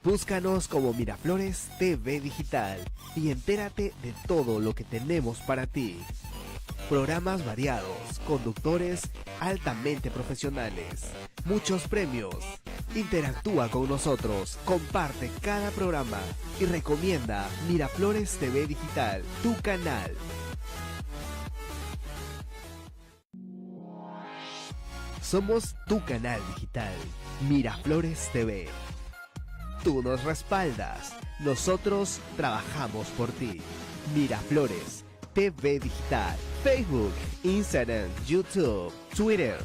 Búscanos como Miraflores TV Digital y entérate de todo lo que tenemos para ti. Programas variados, conductores altamente profesionales, muchos premios. Interactúa con nosotros, comparte cada programa y recomienda Miraflores TV Digital, tu canal. Somos tu canal digital, Miraflores TV. Tú nos respaldas, nosotros trabajamos por ti. Miraflores TV Digital, Facebook, Instagram, YouTube, Twitter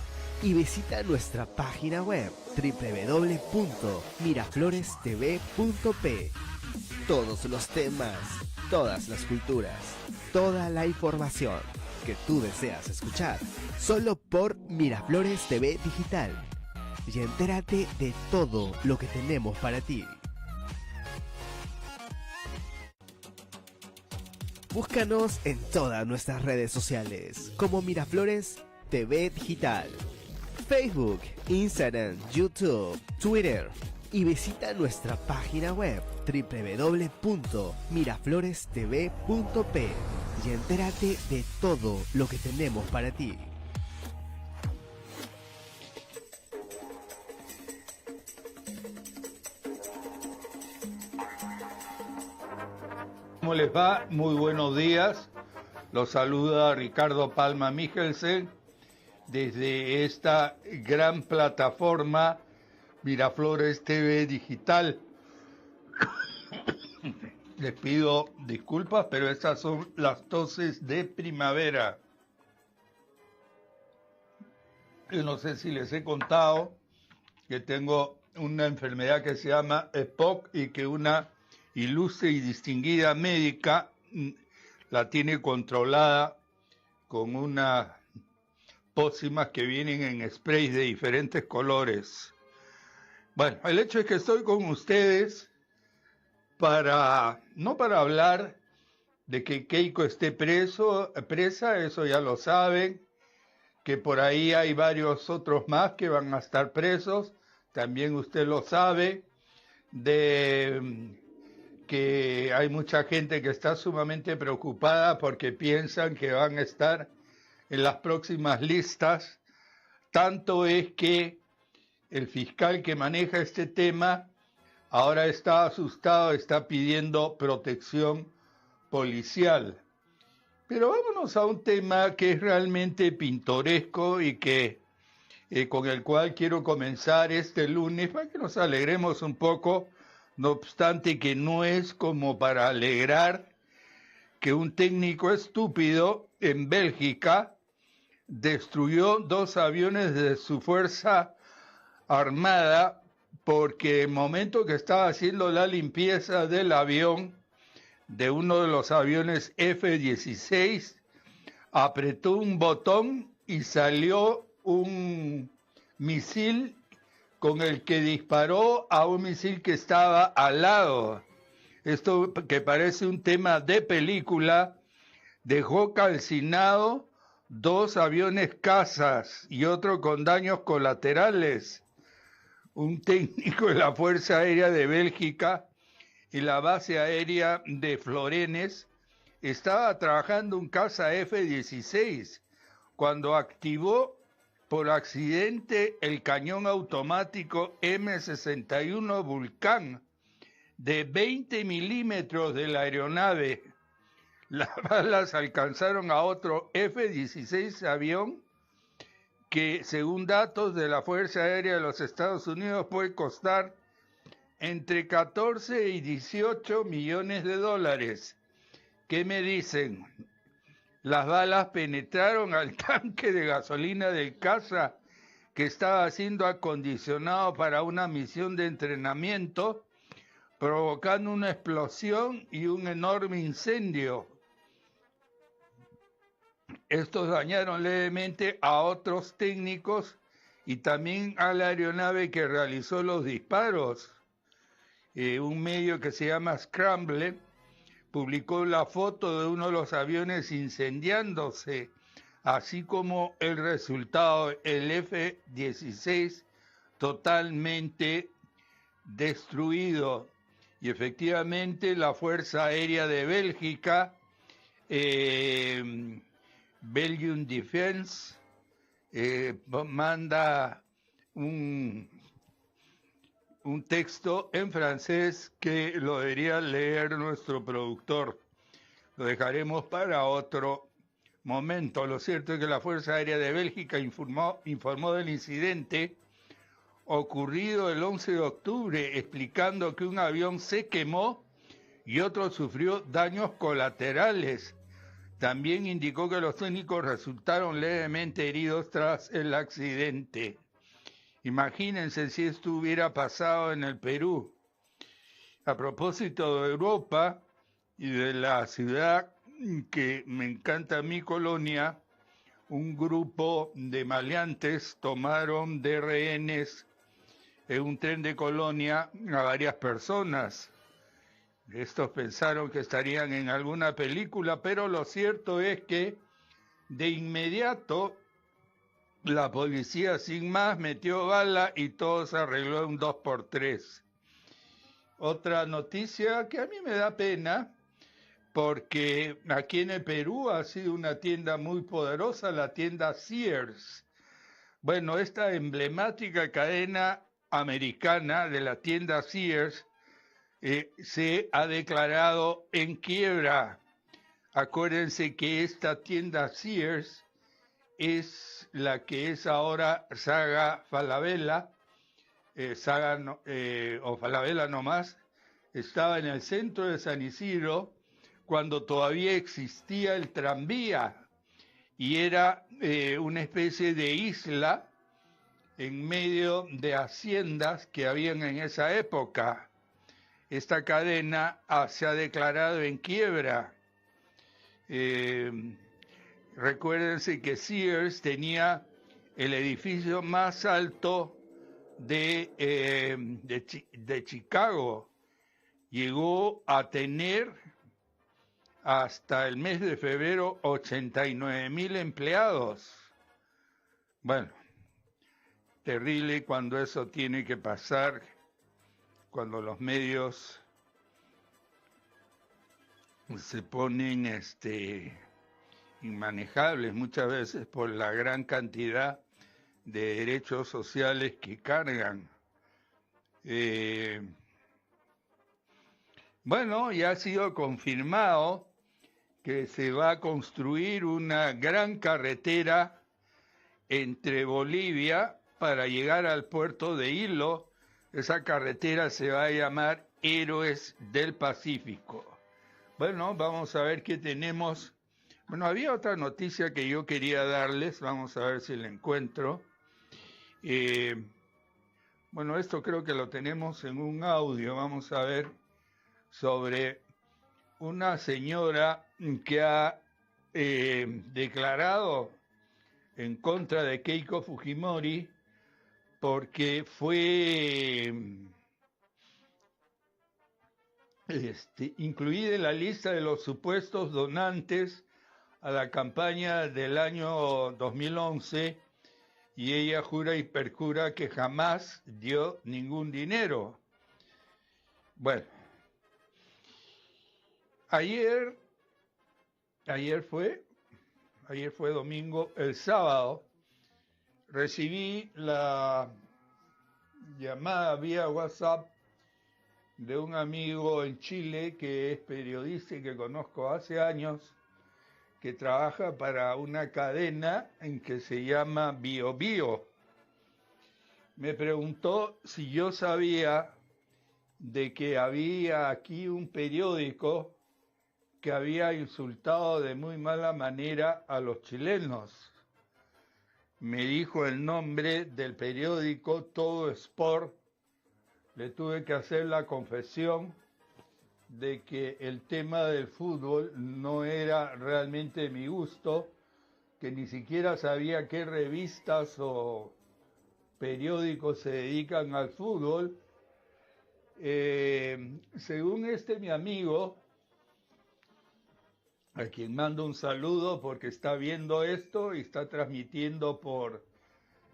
y visita nuestra página web www.miraflorestv.p. Todos los temas, todas las culturas, toda la información que tú deseas escuchar, solo por Miraflores TV Digital. Y entérate de todo lo que tenemos para ti. Búscanos en todas nuestras redes sociales como Miraflores TV Digital, Facebook, Instagram, YouTube, Twitter y visita nuestra página web www.miraflorestv.p y entérate de todo lo que tenemos para ti. ¿Cómo les va? Muy buenos días. Los saluda Ricardo Palma Michelsen desde esta gran plataforma Miraflores TV Digital. Les pido disculpas, pero estas son las toses de primavera. Yo no sé si les he contado que tengo una enfermedad que se llama EPOC y que una ilustre y distinguida médica la tiene controlada con unas pócimas que vienen en sprays de diferentes colores. Bueno, el hecho es que estoy con ustedes no para hablar de que Keiko esté presa, eso ya lo saben, que por ahí hay varios otros más que van a estar presos, también usted lo sabe, de que hay mucha gente que está sumamente preocupada porque piensan que van a estar en las próximas listas. Tanto es que el fiscal que maneja este tema ahora está asustado, está pidiendo protección policial. Pero vámonos a un tema que es realmente pintoresco y que con el cual quiero comenzar este lunes para que nos alegremos un poco. No obstante que no es como para alegrar que un técnico estúpido en Bélgica destruyó 2 aviones de su fuerza armada porque el momento que estaba haciendo la limpieza del avión, de uno de los aviones F-16, apretó un botón y salió un misil con el que disparó a un misil que estaba al lado. Esto que parece un tema de película, dejó calcinado 2 aviones cazas y otro con daños colaterales. Un técnico de la Fuerza Aérea de Bélgica y la base aérea de Florenes estaba trabajando un caza F-16 cuando activó por accidente el cañón automático M61 Vulcan de 20 milímetros de la aeronave. Las balas alcanzaron a otro F-16 avión que, según datos de la Fuerza Aérea de los Estados Unidos, puede costar entre 14 y 18 millones de dólares. ¿Qué me dicen? Las balas penetraron al tanque de gasolina del caza que estaba siendo acondicionado para una misión de entrenamiento, provocando una explosión y un enorme incendio. Estos dañaron levemente a otros técnicos y también a la aeronave que realizó los disparos. Un medio que se llama Scramble publicó la foto de uno de los aviones incendiándose, así como el resultado, el F-16 totalmente destruido. Y efectivamente la Fuerza Aérea de Bélgica, Belgium Defense, manda un texto en francés que lo debería leer nuestro productor. Lo dejaremos para otro momento. Lo cierto es que la Fuerza Aérea de Bélgica informó del incidente ocurrido el 11 de octubre, explicando que un avión se quemó y otro sufrió daños colaterales. También indicó que los técnicos resultaron levemente heridos tras el accidente. Imagínense si esto hubiera pasado en el Perú. A propósito de Europa y de la ciudad que me encanta a mi Colonia, un grupo de maleantes tomaron de rehenes en un tren de Colonia a varias personas. Estos pensaron que estarían en alguna película, pero lo cierto es que de inmediato la policía sin más metió bala y todo se arregló en un 2x3. Otra noticia que a mí me da pena, porque aquí en el Perú ha sido una tienda muy poderosa, la tienda Sears. Bueno, esta emblemática cadena americana de la tienda Sears se ha declarado en quiebra. Acuérdense que esta tienda Sears es la que es ahora Saga Falabella, o Falabella nomás, estaba en el centro de San Isidro cuando todavía existía el tranvía y era una especie de isla en medio de haciendas que habían en esa época. Esta cadena se ha declarado en quiebra. Recuérdense que Sears tenía el edificio más alto de Chicago. Llegó a tener hasta el mes de febrero 89,000 empleados. Bueno, terrible cuando eso tiene que pasar, cuando los medios se ponen inmanejables muchas veces por la gran cantidad de derechos sociales que cargan. Bueno, ya ha sido confirmado que se va a construir una gran carretera entre Bolivia para llegar al puerto de Hilo. Esa carretera se va a llamar Héroes del Pacífico. Bueno, vamos a ver qué tenemos. Bueno, había otra noticia que yo quería darles, vamos a ver si la encuentro. Bueno, esto creo que lo tenemos en un audio, vamos a ver, sobre una señora que ha declarado en contra de Keiko Fujimori porque fue incluida en la lista de los supuestos donantes a la campaña del año 2011 y ella jura y perjura que jamás dio ningún dinero. Bueno, ayer fue domingo, el sábado, recibí la llamada vía WhatsApp de un amigo en Chile que es periodista y que conozco hace años, que trabaja para una cadena en que se llama Bio Bio. Me preguntó si yo sabía de que había aquí un periódico que había insultado de muy mala manera a los chilenos. Me dijo el nombre del periódico, Todo Sport. Le tuve que hacer la confesión de que el tema del fútbol no era realmente mi gusto, que ni siquiera sabía qué revistas o periódicos se dedican al fútbol. Según mi amigo, a quien mando un saludo porque está viendo esto y está transmitiendo por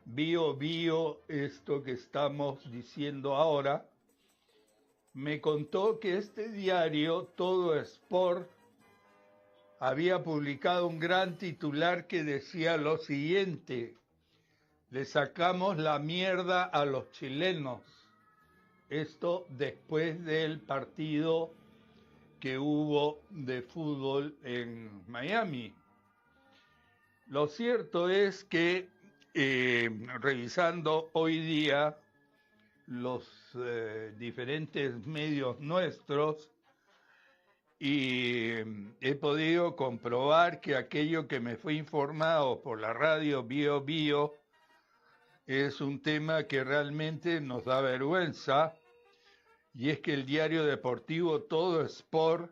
Bio Bio esto que estamos diciendo ahora, me contó que este diario, Todo Sport, había publicado un gran titular que decía lo siguiente: le sacamos la mierda a los chilenos. Esto después del partido que hubo de fútbol en Miami. Lo cierto es que revisando hoy día los diferentes medios nuestros, y he podido comprobar que aquello que me fue informado por la radio Bio Bio es un tema que realmente nos da vergüenza, y es que el diario deportivo Todo Sport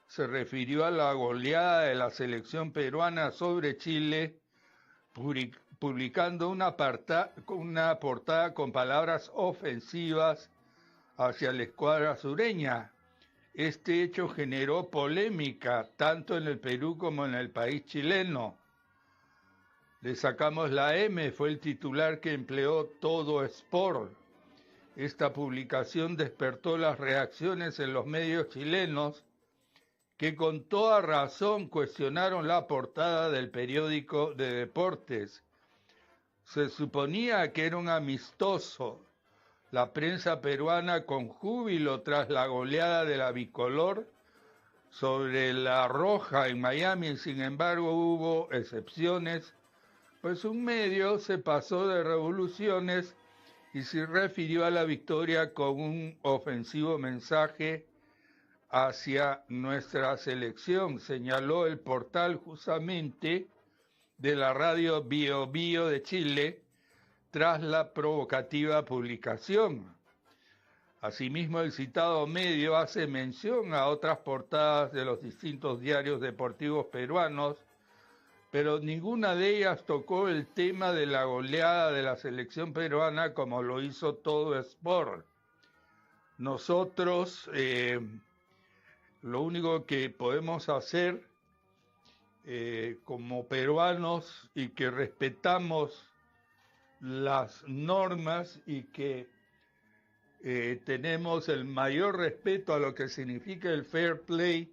se refirió a la goleada de la selección peruana sobre Chile, publicando una portada con palabras ofensivas hacia la escuadra sureña. Este hecho generó polémica tanto en el Perú como en el país chileno. Le sacamos la M, fue el titular que empleó Todo Sport. Esta publicación despertó las reacciones en los medios chilenos, que con toda razón cuestionaron la portada del periódico de deportes. Se suponía que era un amistoso. La prensa peruana con júbilo tras la goleada de la bicolor sobre la Roja en Miami. Sin embargo, hubo excepciones, pues un medio se pasó de revoluciones y se refirió a la victoria con un ofensivo mensaje hacia nuestra selección, señaló el portal justamente de la radio Bio Bio de Chile tras la provocativa publicación. Asimismo, el citado medio hace mención a otras portadas de los distintos diarios deportivos peruanos, pero ninguna de ellas tocó el tema de la goleada de la selección peruana como lo hizo Todo Sport. Nosotros lo único que podemos hacer como peruanos, y que respetamos las normas y que tenemos el mayor respeto a lo que significa el fair play,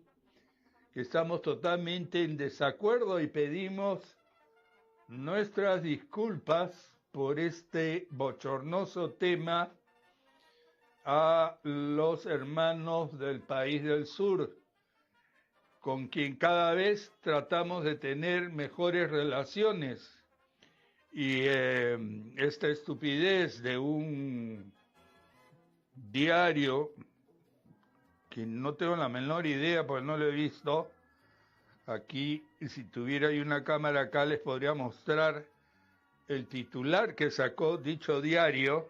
que estamos totalmente en desacuerdo y pedimos nuestras disculpas por este bochornoso tema a los hermanos del país del sur, con quien cada vez tratamos de tener mejores relaciones. Y esta estupidez de un diario, que no tengo la menor idea porque no lo he visto, aquí, si tuviera ahí una cámara acá, les podría mostrar el titular que sacó dicho diario,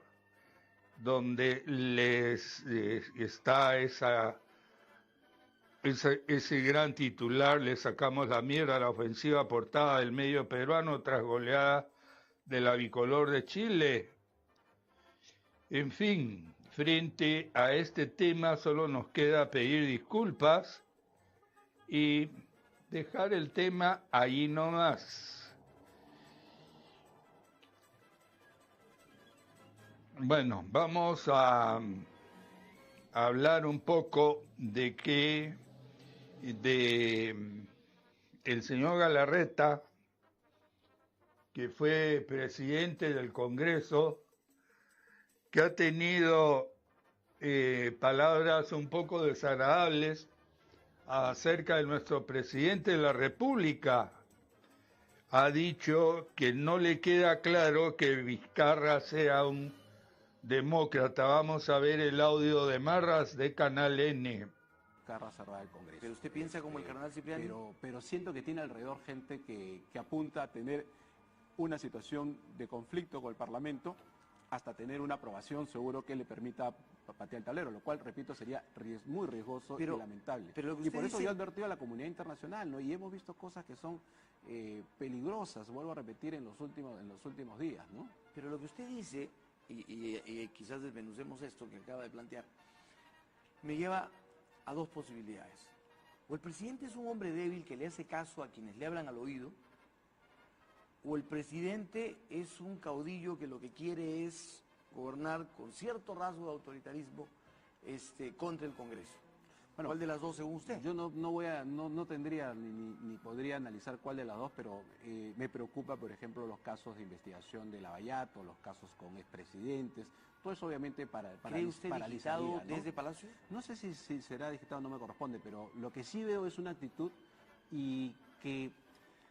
donde les está ese gran titular: le sacamos la mierda a la ofensiva portada del medio peruano tras goleada de la bicolor de Chile. En fin, frente a este tema solo nos queda pedir disculpas y dejar el tema ahí nomás. Bueno, vamos a hablar un poco de el señor Galarreta, que fue presidente del Congreso, que ha tenido palabras un poco desagradables acerca de nuestro presidente de la República. Ha dicho que no le queda claro que Vizcarra sea un demócrata. Vamos a ver el audio de Marras de Canal N. Vizcarra cerrada del Congreso. ¿Pero usted piensa como el cardenal Cipriani? Pero siento que tiene alrededor gente que apunta a tener una situación de conflicto con el Parlamento, hasta tener una aprobación seguro que le permita patear el tablero, lo cual, repito, sería muy riesgoso y lamentable. Pero y por eso yo he advertido a la comunidad internacional, ¿no? Y hemos visto cosas que son peligrosas, vuelvo a repetir, en los últimos días, ¿no? Pero lo que usted dice, y quizás desmenucemos esto que acaba de plantear, me lleva a dos posibilidades. O el presidente es un hombre débil que le hace caso a quienes le hablan al oído, o el presidente es un caudillo que lo que quiere es gobernar con cierto rasgo de autoritarismo contra el Congreso. Bueno, ¿Cuál de las dos según usted? Yo no tendría ni podría analizar cuál de las dos, pero me preocupa, por ejemplo, los casos de investigación de Lavallato, los casos con expresidentes. Todo eso obviamente ¿Cree usted digitado ¿no? desde Palacio? No sé si será digitado, no me corresponde, pero lo que sí veo es una actitud y que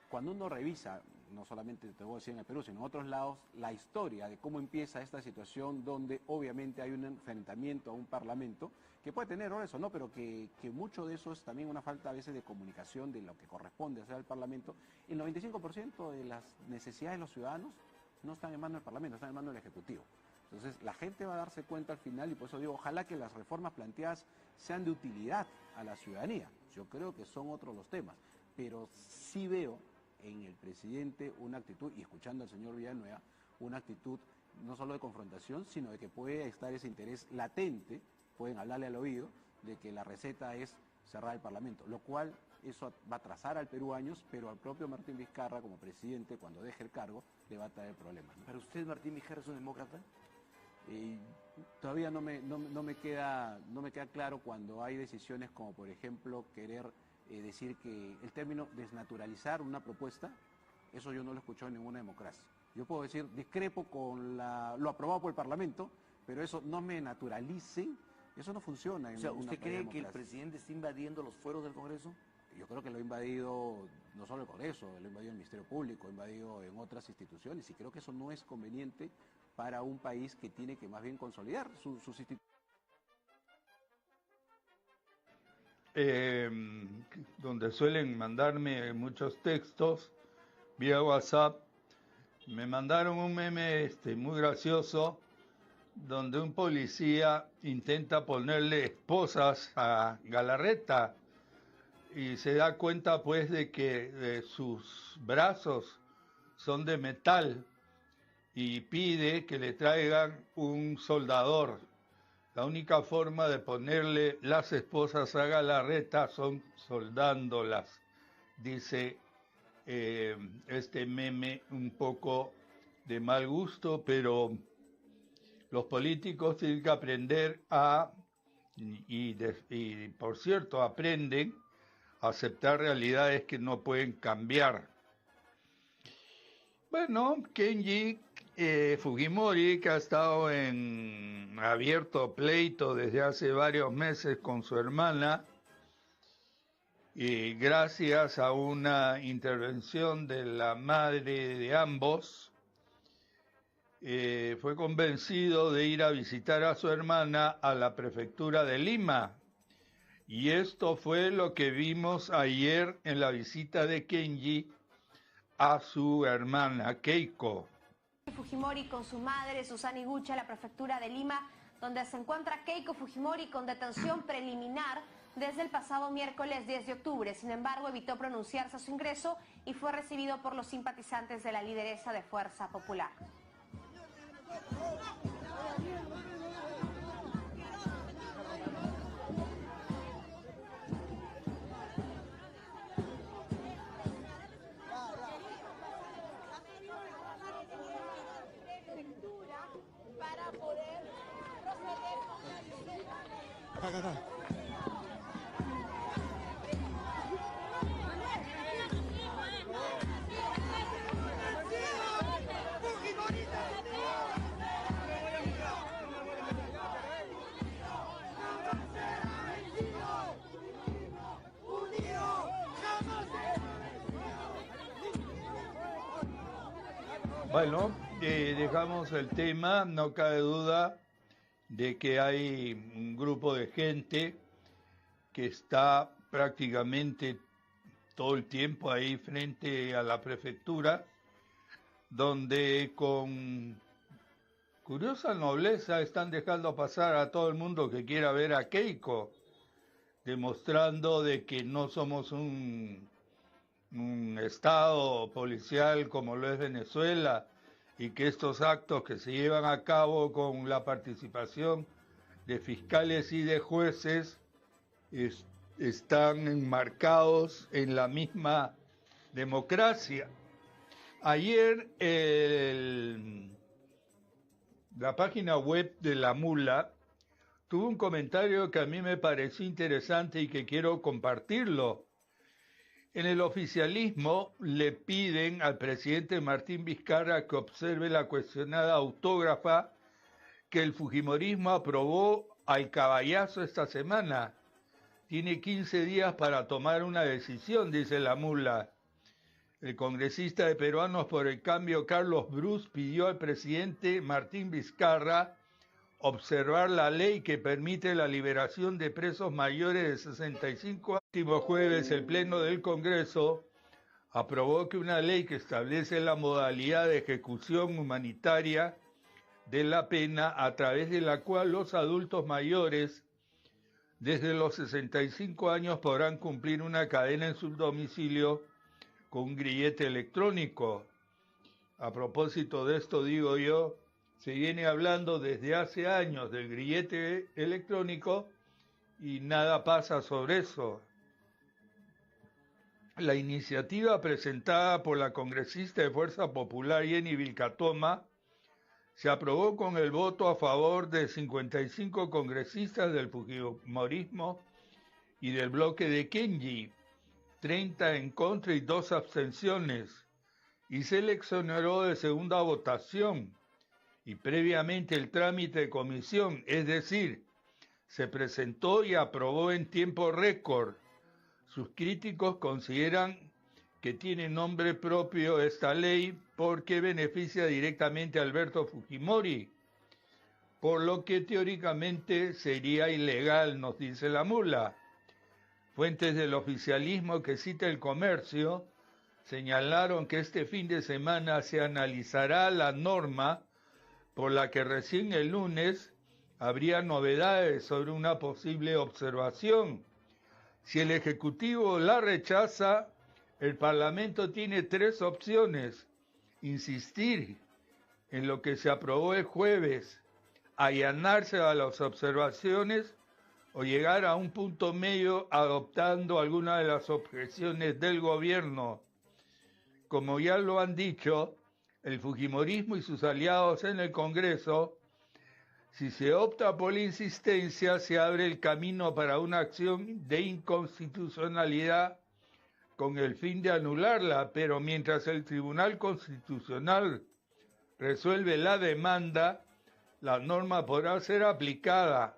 cuando uno revisa, no solamente te voy a decir en el Perú, sino en otros lados, la historia de cómo empieza esta situación donde obviamente hay un enfrentamiento a un parlamento, que puede tener errores o no, pero que mucho de eso es también una falta a veces de comunicación de lo que corresponde hacer al parlamento. El 95% de las necesidades de los ciudadanos no están en manos del parlamento, están en manos del Ejecutivo. Entonces la gente va a darse cuenta al final y por eso digo, ojalá que las reformas planteadas sean de utilidad a la ciudadanía. Yo creo que son otros los temas, pero sí veo en el presidente una actitud, y escuchando al señor Villanueva, una actitud no solo de confrontación, sino de que puede estar ese interés latente, pueden hablarle al oído, de que la receta es cerrar el Parlamento, lo cual eso va a atrasar al Perú años, pero al propio Martín Vizcarra como presidente, cuando deje el cargo, le va a traer problemas, ¿no? ¿Para usted Martín Vizcarra es un demócrata? Todavía no me queda claro cuando hay decisiones como, por ejemplo, querer decir que el término desnaturalizar una propuesta, eso yo no lo he escuchado en ninguna democracia. Yo puedo decir, discrepo con lo aprobado por el Parlamento, pero eso no me naturalicen, eso no funciona en O sea, ninguna ¿usted cree que el democracia. presidente está invadiendo los fueros del Congreso? Yo creo que lo ha invadido no solo el Congreso, lo ha invadido el Ministerio Público, lo ha invadido en otras instituciones, y creo que eso no es conveniente para un país que tiene que más bien consolidar sus instituciones. Donde suelen mandarme muchos textos vía WhatsApp, me mandaron un meme muy gracioso donde un policía intenta ponerle esposas a Galarreta y se da cuenta pues de que sus brazos son de metal y pide que le traigan un soldador. La única forma de ponerle las esposas a Galarreta son soldándolas, dice este meme un poco de mal gusto, pero los políticos tienen que aprender y por cierto, aprenden a aceptar realidades que no pueden cambiar. Bueno, Kenji Fujimori, que ha estado en abierto pleito desde hace varios meses con su hermana, y gracias a una intervención de la madre de ambos, fue convencido de ir a visitar a su hermana a la prefectura de Lima. Y esto fue lo que vimos ayer en la visita de Kenji a su hermana Keiko. Fujimori con su madre, Susana Iguchi, a la prefectura de Lima, donde se encuentra Keiko Fujimori con detención preliminar desde el pasado miércoles 10 de octubre. Sin embargo, evitó pronunciarse a su ingreso y fue recibido por los simpatizantes de la lideresa de Fuerza Popular. Para poder proceder con la visita. Bueno, dejamos el tema, no cabe duda de que hay un grupo de gente que está prácticamente todo el tiempo ahí frente a la prefectura, donde con curiosa nobleza están dejando pasar a todo el mundo que quiera ver a Keiko, demostrando de que no somos un estado policial como lo es Venezuela, y que estos actos que se llevan a cabo con la participación de fiscales y de jueces están enmarcados en la misma democracia. Ayer la página web de La Mula tuvo un comentario que a mí me pareció interesante y que quiero compartirlo. En el oficialismo le piden al presidente Martín Vizcarra que observe la cuestionada autógrafa que el fujimorismo aprobó al caballazo esta semana. Tiene 15 días para tomar una decisión, dice la mula. El congresista de Peruanos por el Cambio, Carlos Brus, pidió al presidente Martín Vizcarra observar la ley que permite la liberación de presos mayores de 65 años. El último jueves, el Pleno del Congreso aprobó que una ley que establece la modalidad de ejecución humanitaria de la pena a través de la cual los adultos mayores desde los 65 años podrán cumplir una cadena en su domicilio con un grillete electrónico. A propósito de esto, digo yo, se viene hablando desde hace años del grillete electrónico y nada pasa sobre eso. La iniciativa presentada por la congresista de Fuerza Popular Jenny Vilcatoma se aprobó con el voto a favor de 55 congresistas del fujimorismo y del bloque de Kenji, 30 en contra y 2 abstenciones, y se le exoneró de segunda votación y previamente el trámite de comisión, es decir, se presentó y aprobó en tiempo récord. Sus críticos consideran que tiene nombre propio esta ley porque beneficia directamente a Alberto Fujimori, por lo que teóricamente sería ilegal, nos dice la mula. Fuentes del oficialismo que cita El Comercio señalaron que este fin de semana se analizará la norma por la que recién el lunes habría novedades sobre una posible observación. Si el Ejecutivo la rechaza, el Parlamento tiene 3 opciones: insistir en lo que se aprobó el jueves, allanarse a las observaciones o llegar a un punto medio adoptando alguna de las objeciones del gobierno. Como ya lo han dicho, el fujimorismo y sus aliados en el Congreso, si se opta por la insistencia, se abre el camino para una acción de inconstitucionalidad con el fin de anularla, pero mientras el Tribunal Constitucional resuelve la demanda, la norma podrá ser aplicada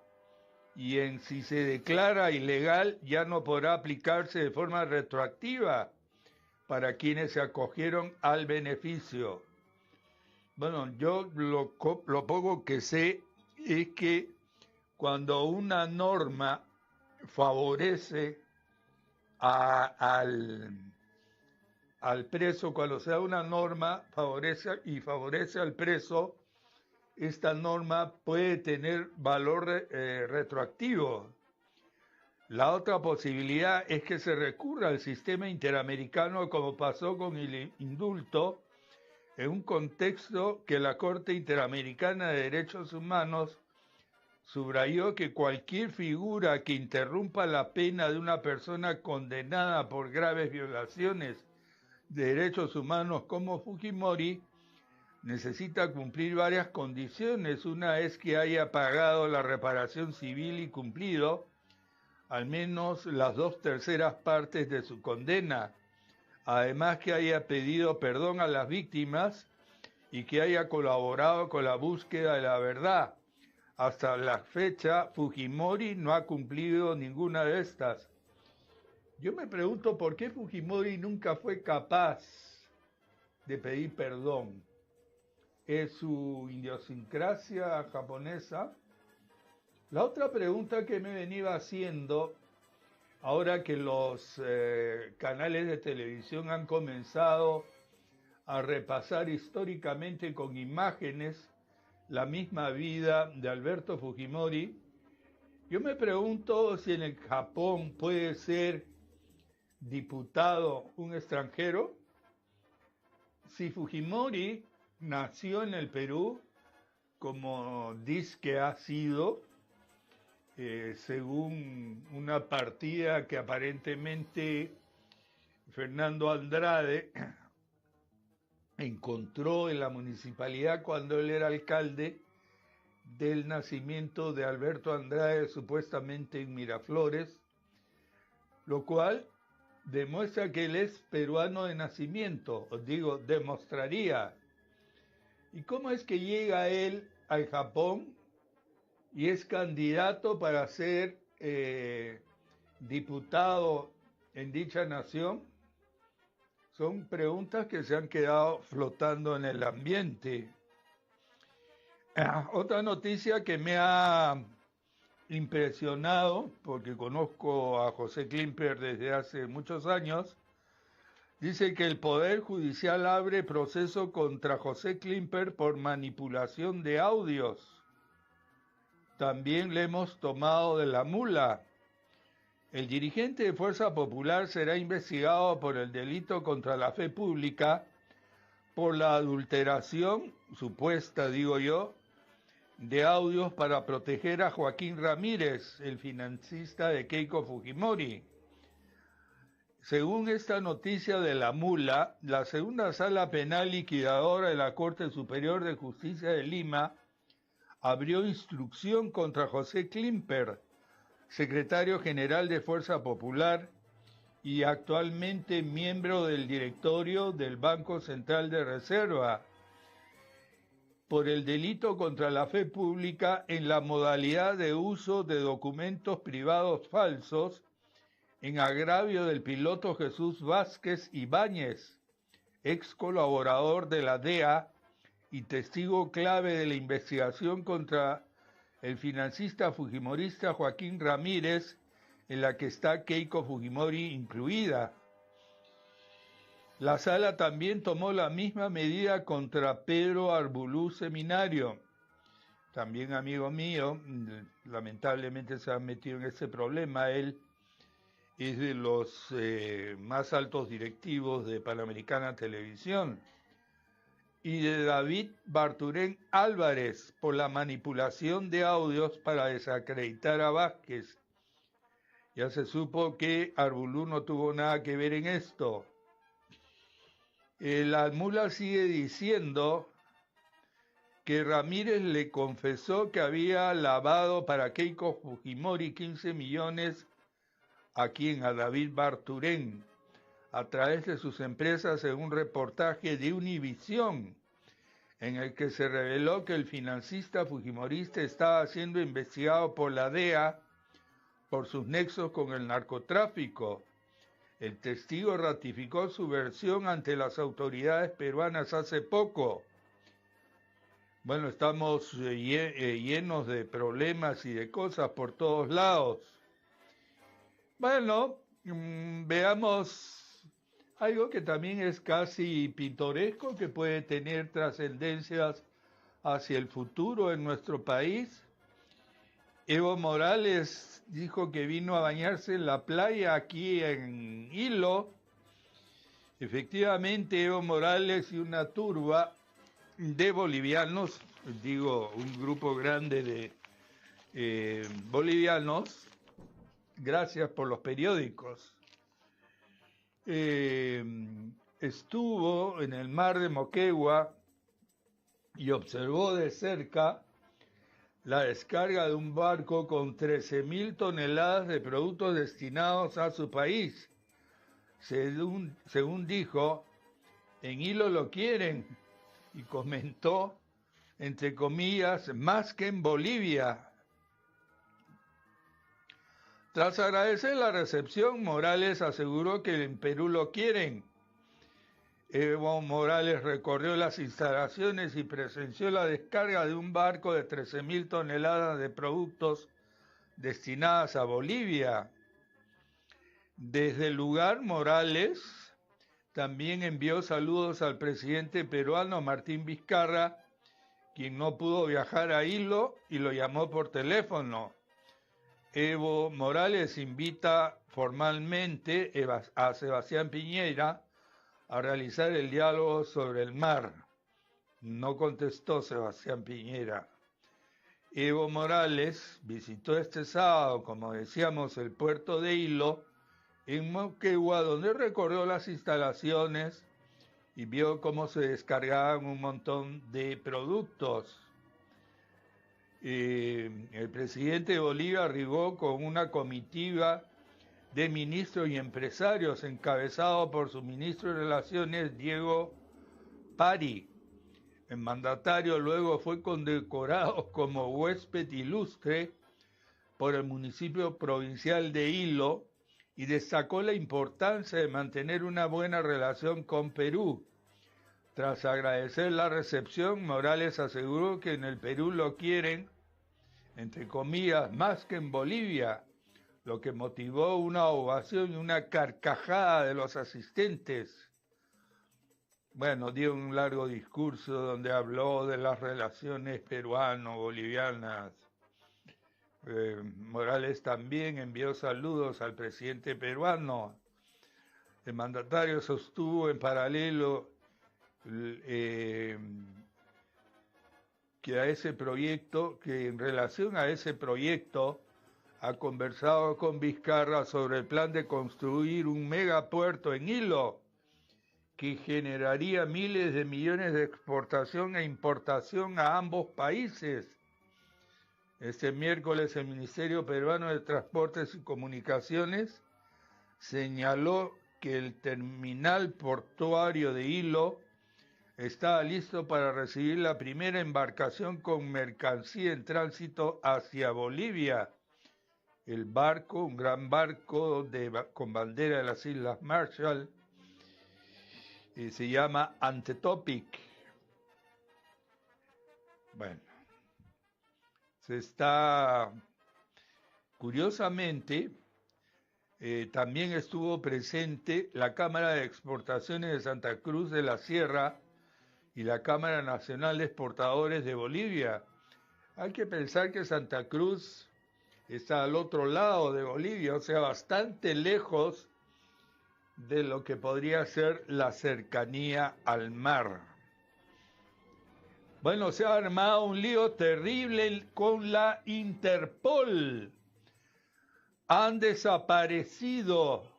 y si se declara ilegal ya no podrá aplicarse de forma retroactiva para quienes se acogieron al beneficio. Bueno, yo lo poco que sé es que cuando una norma favorece al preso, cuando se da una norma favorece al preso, esta norma puede tener valor retroactivo. La otra posibilidad es que se recurra al sistema interamericano como pasó con el indulto, en un contexto que la Corte Interamericana de Derechos Humanos subrayó que cualquier figura que interrumpa la pena de una persona condenada por graves violaciones de derechos humanos como Fujimori necesita cumplir varias condiciones. Una es que haya pagado la reparación civil y cumplido al menos las 2/3 partes de su condena. Además que haya pedido perdón a las víctimas y que haya colaborado con la búsqueda de la verdad. Hasta la fecha, Fujimori no ha cumplido ninguna de estas. Yo me pregunto por qué Fujimori nunca fue capaz de pedir perdón. ¿Es su idiosincrasia japonesa? La otra pregunta que me venía haciendo, ahora que los canales de televisión han comenzado a repasar históricamente con imágenes la misma vida de Alberto Fujimori, yo me pregunto si en el Japón puede ser diputado un extranjero. Si Fujimori nació en el Perú, como dice que ha sido, según una partida que aparentemente Fernando Andrade encontró en la municipalidad cuando él era alcalde del nacimiento de Alberto Andrade, supuestamente en Miraflores, lo cual demuestra que él es peruano de nacimiento, os digo, demostraría. ¿Y cómo es que llega él al Japón y es candidato para ser diputado en dicha nación? Son preguntas que se han quedado flotando en el ambiente. Otra noticia que me ha impresionado, porque conozco a José Klimper desde hace muchos años, dice que el Poder Judicial abre proceso contra José Klimper por manipulación de audios. También le hemos tomado de la mula. El dirigente de Fuerza Popular será investigado por el delito contra la fe pública por la adulteración, supuesta digo yo, de audios para proteger a Joaquín Ramírez, el financista de Keiko Fujimori. Según esta noticia de la mula, la segunda sala penal liquidadora de la Corte Superior de Justicia de Lima abrió instrucción contra José Klimper, secretario general de Fuerza Popular y actualmente miembro del directorio del Banco Central de Reserva, por el delito contra la fe pública en la modalidad de uso de documentos privados falsos en agravio del piloto Jesús Vázquez Ibáñez, ex colaborador de la DEA y testigo clave de la investigación contra el financista fujimorista Joaquín Ramírez, en la que está Keiko Fujimori incluida. La sala también tomó la misma medida contra Pedro Arbulú Seminario, también amigo mío, lamentablemente se ha metido en ese problema. Él es de los más altos directivos de Panamericana Televisión, y de David Barturén Álvarez por la manipulación de audios para desacreditar a Vázquez. Ya se supo que Arbulú no tuvo nada que ver en esto. La mula sigue diciendo que Ramírez le confesó que había lavado para Keiko Fujimori 15 millones a David Barturén, a través de sus empresas, en un reportaje de Univisión, en el que se reveló que el financista fujimorista estaba siendo investigado por la DEA por sus nexos con el narcotráfico. El testigo ratificó su versión ante las autoridades peruanas hace poco. Bueno, estamos llenos de problemas y de cosas por todos lados. Bueno, veamos algo que también es casi pintoresco, que puede tener trascendencias hacia el futuro en nuestro país. Evo Morales dijo que vino a bañarse en la playa aquí en Hilo. Efectivamente, Evo Morales y una turba de bolivianos, digo, un grupo grande de bolivianos, gracias por los periódicos, estuvo en el mar de Moquegua y observó de cerca la descarga de un barco con 13.000 toneladas de productos destinados a su país. Según dijo, en Hilo lo quieren, y comentó, entre comillas, más que en Bolivia. Tras agradecer la recepción, Morales aseguró que en Perú lo quieren. Evo Morales recorrió las instalaciones y presenció la descarga de un barco de 13.000 toneladas de productos destinadas a Bolivia. Desde el lugar, Morales también envió saludos al presidente peruano Martín Vizcarra, quien no pudo viajar a Hilo y lo llamó por teléfono. Evo Morales invita formalmente a Sebastián Piñera a realizar el diálogo sobre el mar. No contestó Sebastián Piñera. Evo Morales visitó este sábado, como decíamos, el puerto de Hilo, en Moquegua, donde recorrió las instalaciones y vio cómo se descargaban un montón de productos. El presidente de Bolivia arribó con una comitiva de ministros y empresarios encabezado por su ministro de Relaciones, Diego Pari. El mandatario luego fue condecorado como huésped ilustre por el municipio provincial de Hilo y destacó la importancia de mantener una buena relación con Perú. Tras agradecer la recepción, Morales aseguró que en el Perú lo quieren, entre comillas, más que en Bolivia, lo que motivó una ovación y una carcajada de los asistentes. Bueno, dio un largo discurso donde habló de las relaciones peruano-bolivianas. Morales también envió saludos al presidente peruano. El mandatario sostuvo en paralelo que en relación a ese proyecto, ha conversado con Vizcarra sobre el plan de construir un megapuerto en Hilo, que generaría miles de millones de exportación e importación a ambos países. Este miércoles el Ministerio Peruano de Transportes y Comunicaciones señaló que el terminal portuario de Hilo estaba listo para recibir la primera embarcación con mercancía en tránsito hacia Bolivia. El barco, un gran barco con bandera de las Islas Marshall, se llama Antetopic. Bueno, curiosamente, también estuvo presente la Cámara de Exportaciones de Santa Cruz de la Sierra y la Cámara Nacional de Exportadores de Bolivia. Hay que pensar que Santa Cruz está al otro lado de Bolivia, o sea, bastante lejos de lo que podría ser la cercanía al mar. Bueno, se ha armado un lío terrible con la Interpol. Han desaparecido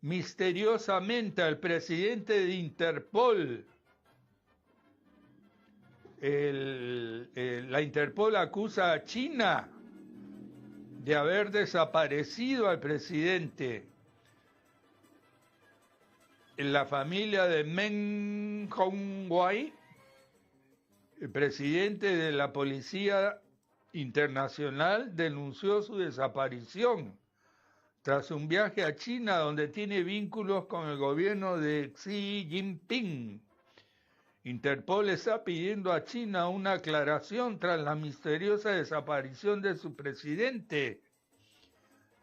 misteriosamente al presidente de Interpol. La Interpol acusa a China de haber desaparecido al presidente. La familia de Meng Hongwei, el presidente de la Policía Internacional, denunció su desaparición tras un viaje a China donde tiene vínculos con el gobierno de Xi Jinping. Interpol está pidiendo a China una aclaración tras la misteriosa desaparición de su presidente.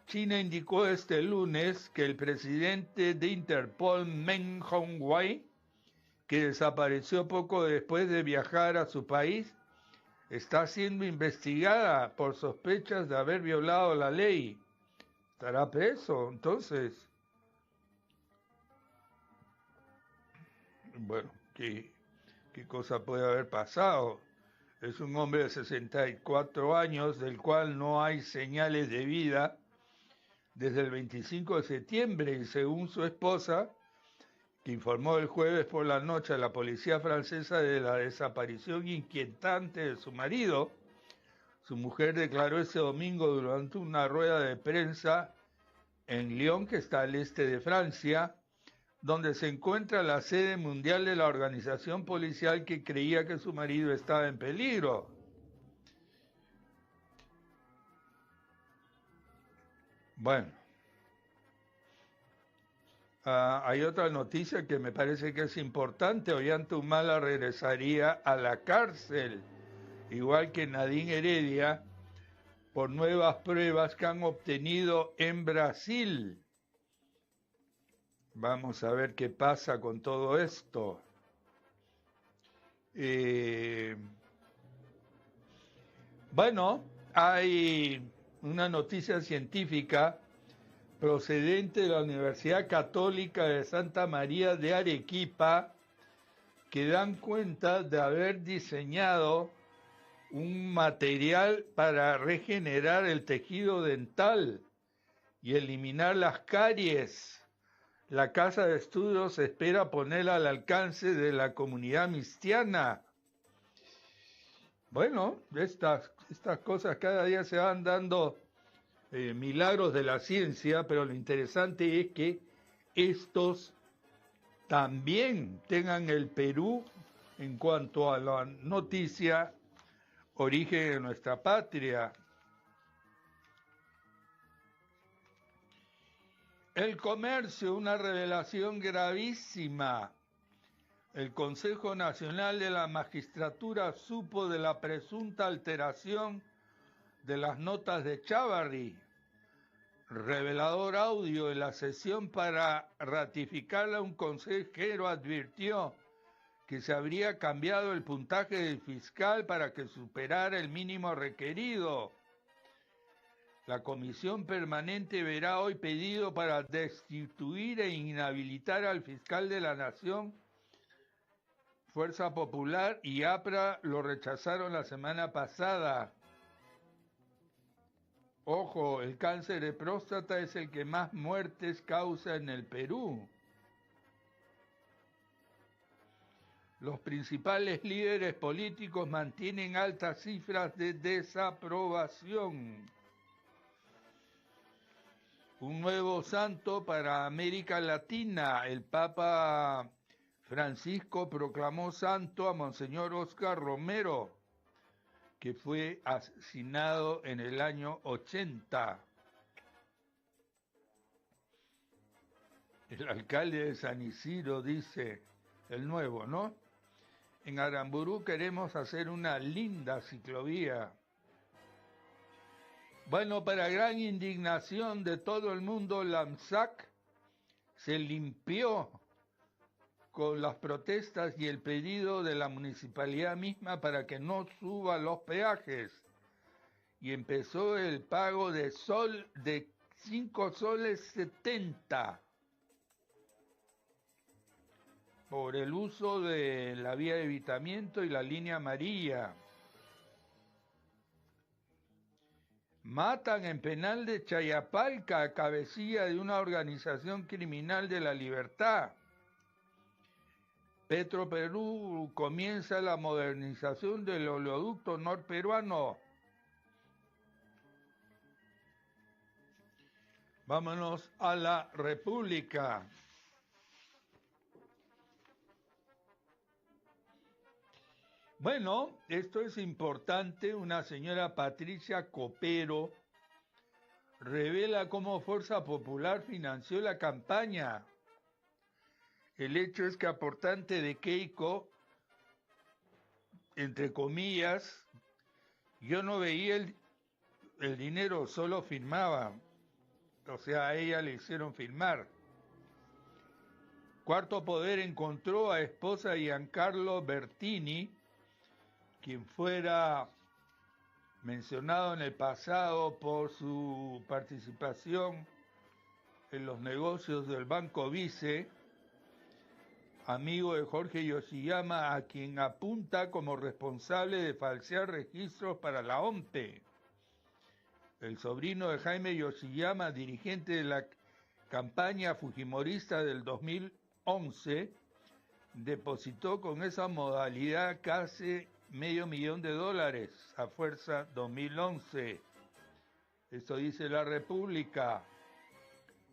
China indicó este lunes que el presidente de Interpol, Meng Hongwei, que desapareció poco después de viajar a su país, está siendo investigada por sospechas de haber violado la ley. ¿Estará preso entonces? Bueno, ¿qué cosa puede haber pasado? Es un hombre de 64 años, del cual no hay señales de vida desde el 25 de septiembre, y según su esposa, que informó el jueves por la noche a la policía francesa de la desaparición inquietante de su marido, su mujer declaró ese domingo durante una rueda de prensa en Lyon, que está al este de Francia, donde se encuentra la sede mundial de la organización policial, que creía que su marido estaba en peligro. Bueno, hay otra noticia que me parece que es importante. Ollanta-Humala regresaría a la cárcel, igual que Nadine Heredia, por nuevas pruebas que han obtenido en Brasil. Vamos a ver qué pasa con todo esto. Bueno, hay una noticia científica procedente de la Universidad Católica de Santa María de Arequipa, que dan cuenta de haber diseñado un material para regenerar el tejido dental y eliminar las caries. La Casa de Estudios espera ponerla al alcance de la comunidad mistiana. Bueno, Estas cosas cada día se van dando milagros de la ciencia, pero lo interesante es que estos también tengan el Perú en cuanto a la noticia origen de nuestra patria. El comercio, una revelación gravísima. El Consejo Nacional de la Magistratura supo de la presunta alteración de las notas de Chávarri. Revelador audio en la sesión para ratificarla, un consejero advirtió que se habría cambiado el puntaje del fiscal para que superara el mínimo requerido. La comisión permanente verá hoy pedido para destituir e inhabilitar al fiscal de la Nación. Fuerza Popular y APRA lo rechazaron la semana pasada. Ojo, el cáncer de próstata es el que más muertes causa en el Perú. Los principales líderes políticos mantienen altas cifras de desaprobación. Un nuevo santo para América Latina. El Papa Francisco proclamó santo a Monseñor Óscar Romero, que fue asesinado en el año 80. El alcalde de San Isidro dice, el nuevo, ¿no? En Aramburú queremos hacer una linda ciclovía. Bueno, para gran indignación de todo el mundo, la AMSAC se limpió con las protestas y el pedido de la municipalidad misma para que no suba los peajes. Y empezó el pago de 5 soles 70 por el uso de la vía de evitamiento y la línea amarilla. Matan en penal de Chayapalca a cabecilla de una organización criminal de la libertad. Petroperú comienza la modernización del oleoducto norperuano. Vámonos a la República. Bueno, esto es importante. Una señora Patricia Copero revela cómo Fuerza Popular financió la campaña. El hecho es que aportante de Keiko, entre comillas, yo no veía el dinero, solo firmaba. O sea, a ella le hicieron firmar. Cuarto Poder encontró a esposa de Giancarlo Bertini, quien fuera mencionado en el pasado por su participación en los negocios del Banco Vice, amigo de Jorge Yoshiyama, a quien apunta como responsable de falsear registros para la OMPE. El sobrino de Jaime Yoshiyama, dirigente de la campaña fujimorista del 2011, depositó con esa modalidad casi $500,000 a Fuerza 2011. Esto dice La República.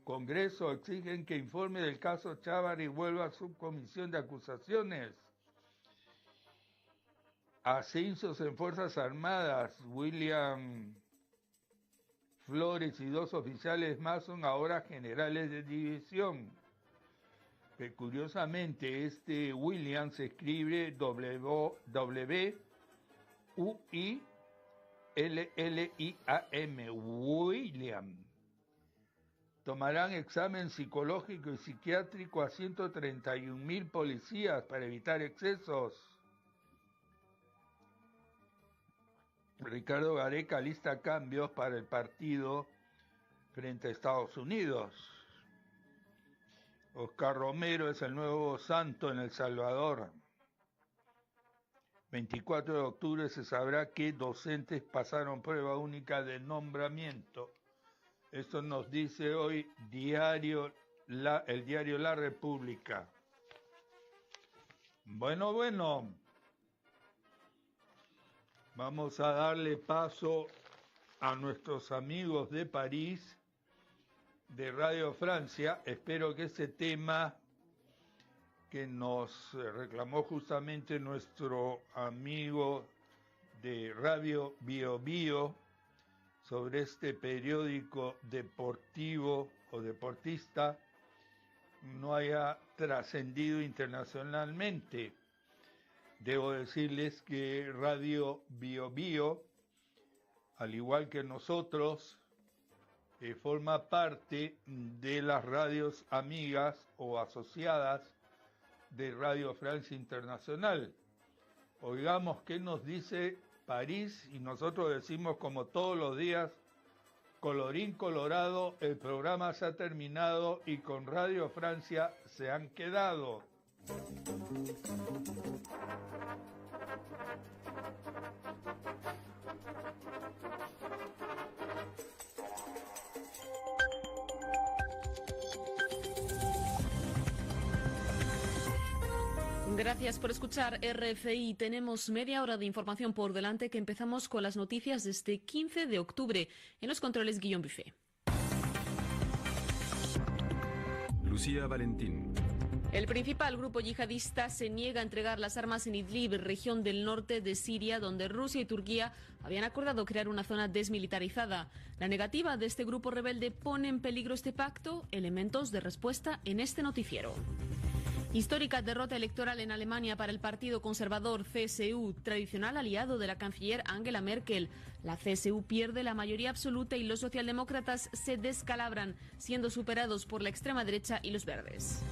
Congreso exigen que informe del caso Chávarri y vuelva a subcomisión de acusaciones. Ascensos en Fuerzas Armadas. William Flores y 2 oficiales más son ahora generales de división. Que curiosamente este William se escribe W-U-I-L-L-I-A-M. William. Tomarán examen psicológico y psiquiátrico a 131,000 policías para evitar excesos. Ricardo Gareca alista cambios para el partido frente a Estados Unidos. Óscar Romero es el nuevo santo en El Salvador. 24 de octubre se sabrá qué docentes pasaron prueba única de nombramiento. Esto nos dice hoy el diario La República. Bueno. Vamos a darle paso a nuestros amigos de París, de Radio Francia. Espero que ese tema que nos reclamó justamente nuestro amigo de Radio Bio Bio sobre este periódico deportivo o deportista no haya trascendido internacionalmente. Debo decirles que Radio Bio Bio, al igual que nosotros, forma parte de las radios amigas o asociadas de Radio Francia Internacional. Oigamos qué nos dice París y nosotros decimos como todos los días, colorín colorado, el programa se ha terminado y con Radio Francia se han quedado. Gracias por escuchar RFI. Tenemos media hora de información por delante que empezamos con las noticias de este 15 de octubre. En los controles, Guillaume Buffet. Lucía Valentín. El principal grupo yihadista se niega a entregar las armas en Idlib, región del norte de Siria, donde Rusia y Turquía habían acordado crear una zona desmilitarizada. La negativa de este grupo rebelde pone en peligro este pacto. Elementos de respuesta en este noticiero. Histórica derrota electoral en Alemania para el partido conservador CSU, tradicional aliado de la canciller Angela Merkel. La CSU pierde la mayoría absoluta y los socialdemócratas se descalabran, siendo superados por la extrema derecha y los verdes.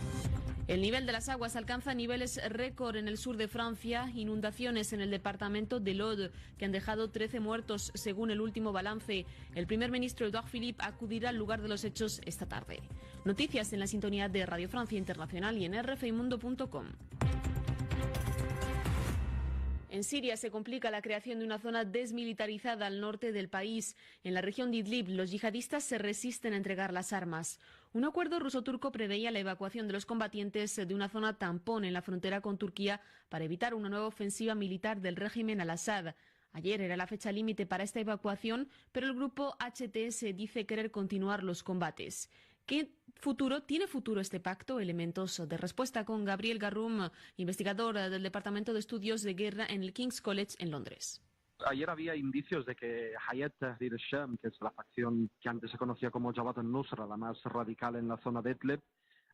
El nivel de las aguas alcanza niveles récord en el sur de Francia, inundaciones en el departamento de l'Aude, que han dejado 13 muertos según el último balance. El primer ministro Édouard Philippe acudirá al lugar de los hechos esta tarde. Noticias en la sintonía de Radio Francia Internacional y en rfimundo.com. En Siria se complica la creación de una zona desmilitarizada al norte del país. En la región de Idlib, los yihadistas se resisten a entregar las armas. Un acuerdo ruso-turco preveía la evacuación de los combatientes de una zona tampón en la frontera con Turquía para evitar una nueva ofensiva militar del régimen al-Assad. Ayer era la fecha límite para esta evacuación, pero el grupo HTS dice querer continuar los combates. ¿Tiene futuro este pacto? Elementos de respuesta con Gabriel Garrum, investigador del Departamento de Estudios de Guerra en el King's College en Londres. Ayer había indicios de que Hayat Tahrir al-Sham, que es la facción que antes se conocía como Jabhat al-Nusra, la más radical en la zona de Idlib,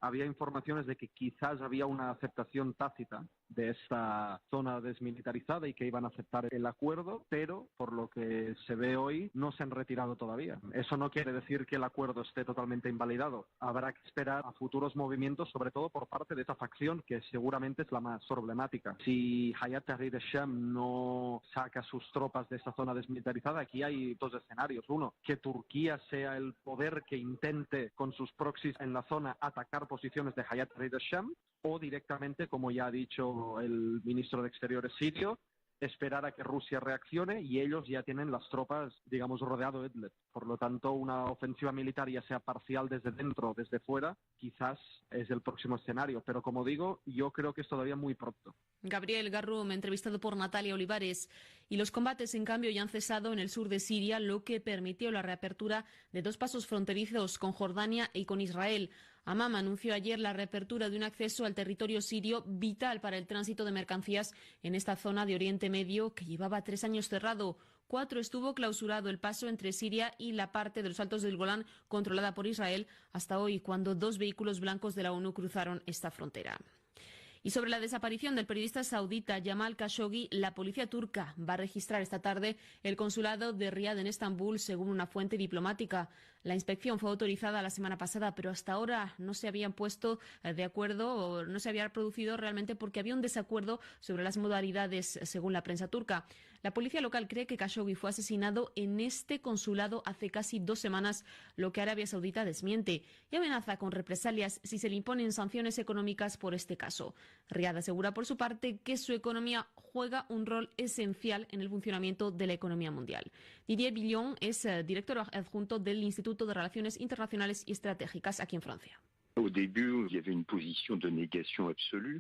había informaciones de que quizás había una aceptación tácita de esta zona desmilitarizada y que iban a aceptar el acuerdo, pero por lo que se ve hoy no se han retirado todavía. Eso no quiere decir que el acuerdo esté totalmente invalidado. Habrá que esperar a futuros movimientos, sobre todo por parte de esta facción, que seguramente es la más problemática. Si Hayat Tahrir al-Sham no saca sus tropas de esta zona desmilitarizada, aquí hay dos escenarios. Uno, que Turquía sea el poder que intente con sus proxies en la zona atacar posiciones de Hayat Tahrir al-Sham, o directamente, como ya ha dicho el ministro de Exteriores sirio, esperar a que Rusia reaccione y ellos ya tienen las tropas, digamos, rodeado Idlib. Por lo tanto, una ofensiva militar, ya sea parcial desde dentro o desde fuera, quizás es el próximo escenario. Pero como digo, yo creo que es todavía muy pronto. Gabriel Garrum, entrevistado por Natalia Olivares. Y los combates, en cambio, ya han cesado en el sur de Siria, lo que permitió la reapertura de dos pasos fronterizos con Jordania y con Israel. Amman anunció ayer la reapertura de un acceso al territorio sirio vital para el tránsito de mercancías en esta zona de Oriente Medio que llevaba 3 años cerrado. 4 estuvo clausurado el paso entre Siria y la parte de los Altos del Golán controlada por Israel hasta hoy, cuando 2 vehículos blancos de la ONU cruzaron esta frontera. Y sobre la desaparición del periodista saudita Jamal Khashoggi, la policía turca va a registrar esta tarde el consulado de Riad en Estambul, según una fuente diplomática. La inspección fue autorizada la semana pasada, pero hasta ahora no se habían puesto de acuerdo o no se había producido realmente porque había un desacuerdo sobre las modalidades, según la prensa turca. La policía local cree que Khashoggi fue asesinado en este consulado hace casi 2 semanas, lo que Arabia Saudita desmiente y amenaza con represalias si se le imponen sanciones económicas por este caso. Riad asegura por su parte que su economía juega un rol esencial en el funcionamiento de la economía mundial. Didier Billon es director adjunto del Instituto de Relaciones Internacionales y Estratégicas aquí en Francia.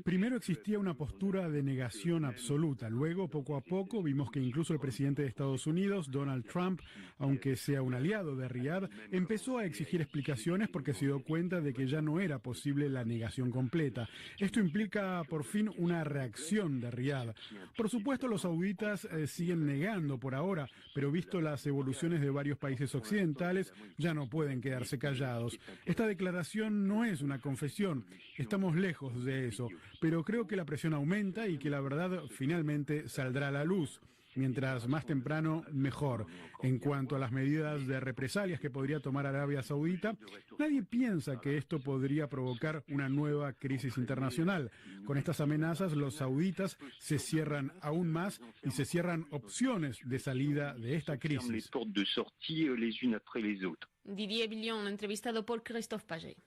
Primero existía una postura de negación absoluta. Luego, poco a poco, vimos que incluso el presidente de Estados Unidos, Donald Trump, aunque sea un aliado de Riad, empezó a exigir explicaciones porque se dio cuenta de que ya no era posible la negación completa. Esto implica, por fin, una reacción de Riad. Por supuesto, los sauditas siguen negando por ahora, pero visto las evoluciones de varios países occidentales, ya no pueden quedarse callados. Esta declaración no es una confesión, estamos lejos de eso, pero creo que la presión aumenta y que la verdad finalmente saldrá a la luz. Mientras más temprano, mejor. En cuanto a las medidas de represalias que podría tomar Arabia Saudita, nadie piensa que esto podría provocar una nueva crisis internacional. Con estas amenazas, los sauditas se cierran aún más y se cierran opciones de salida de esta crisis. Didier Villon, entrevistado por Christophe Paget.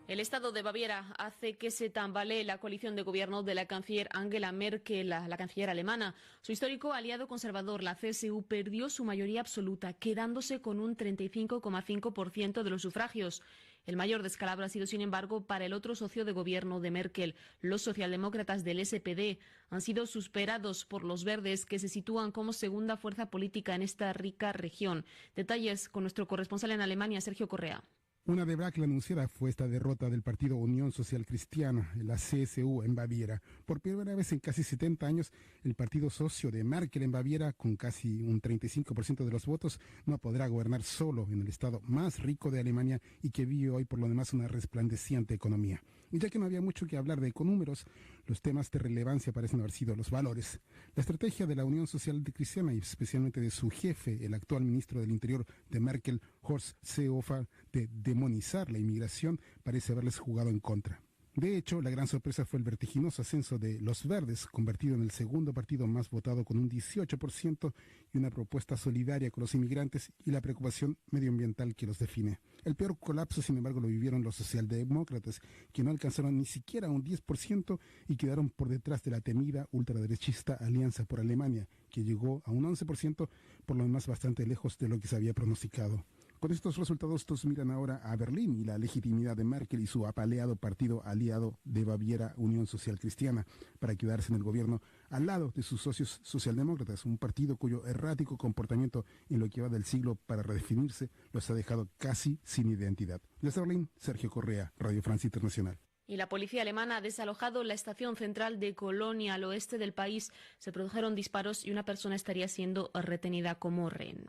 El estado de Baviera hace que se tambalee la coalición de gobierno de la canciller Angela Merkel, la canciller alemana. Su histórico aliado conservador, la CSU, perdió su mayoría absoluta, quedándose con un 35,5% de los sufragios. El mayor descalabro ha sido, sin embargo, para el otro socio de gobierno de Merkel. Los socialdemócratas del SPD han sido superados por los verdes, que se sitúan como segunda fuerza política en esta rica región. Detalles con nuestro corresponsal en Alemania, Sergio Correa. Una debacle anunciada fue esta derrota del partido Unión Social Cristiana, la CSU, en Baviera. Por primera vez en casi 70 años, el partido socio de Merkel en Baviera, con casi un 35% de los votos, no podrá gobernar solo en el estado más rico de Alemania y que vive hoy por lo demás una resplandeciente economía. Y ya que no había mucho que hablar de econnúmeros, los temas de relevancia parecen haber sido los valores. La estrategia de la Unión Social Cristiana y especialmente de su jefe, el actual ministro del Interior de Merkel, Horst Seehofer, de demonizar la inmigración, parece haberles jugado en contra. De hecho, la gran sorpresa fue el vertiginoso ascenso de Los Verdes, convertido en el segundo partido más votado con un 18% y una propuesta solidaria con los inmigrantes y la preocupación medioambiental que los define. El peor colapso, sin embargo, lo vivieron los socialdemócratas, que no alcanzaron ni siquiera un 10% y quedaron por detrás de la temida ultraderechista Alianza por Alemania, que llegó a un 11%, por lo demás bastante lejos de lo que se había pronosticado. Con estos resultados, todos miran ahora a Berlín y la legitimidad de Merkel y su apaleado partido aliado de Baviera, Unión Social Cristiana, para quedarse en el gobierno al lado de sus socios socialdemócratas, un partido cuyo errático comportamiento en lo que va del siglo para redefinirse los ha dejado casi sin identidad. Desde Berlín, Sergio Correa, Radio Francia Internacional. Y la policía alemana ha desalojado la estación central de Colonia, al oeste del país. Se produjeron disparos y una persona estaría siendo retenida como rehén.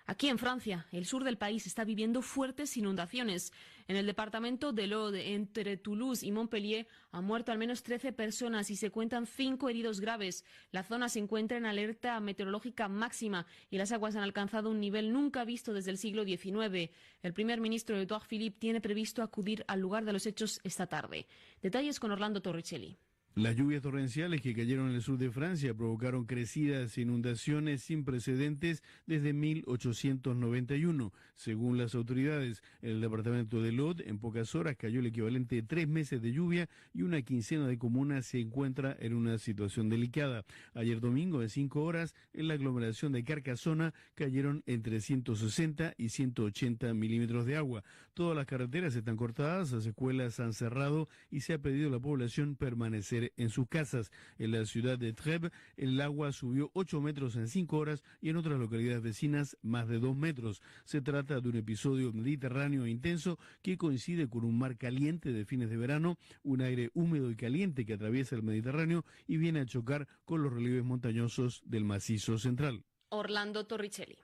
Aquí en Francia, el sur del país está viviendo fuertes inundaciones. En el departamento de l'Aude, entre Toulouse y Montpellier, han muerto al menos 13 personas y se cuentan 5 heridos graves. La zona se encuentra en alerta meteorológica máxima y las aguas han alcanzado un nivel nunca visto desde el siglo XIX. El primer ministro Édouard Philippe tiene previsto acudir al lugar de los hechos esta tarde. Detalles con Orlando Torricelli. Las lluvias torrenciales que cayeron en el sur de Francia provocaron crecidas inundaciones sin precedentes desde 1891. Según las autoridades, en el departamento de l'Aude, en pocas horas cayó el equivalente de 3 meses de lluvia y una quincena de comunas se encuentra en una situación delicada. Ayer domingo, en 5 horas, en la aglomeración de Carcassona cayeron entre 160 y 180 milímetros de agua. Todas las carreteras están cortadas, las escuelas han cerrado y se ha pedido a la población permanecer en sus casas. En la ciudad de Trèbes, el agua subió 8 metros en 5 horas y en otras localidades vecinas más de 2 metros. Se trata de un episodio mediterráneo intenso que coincide con un mar caliente de fines de verano, un aire húmedo y caliente que atraviesa el Mediterráneo y viene a chocar con los relieves montañosos del macizo central. Orlando Torricelli.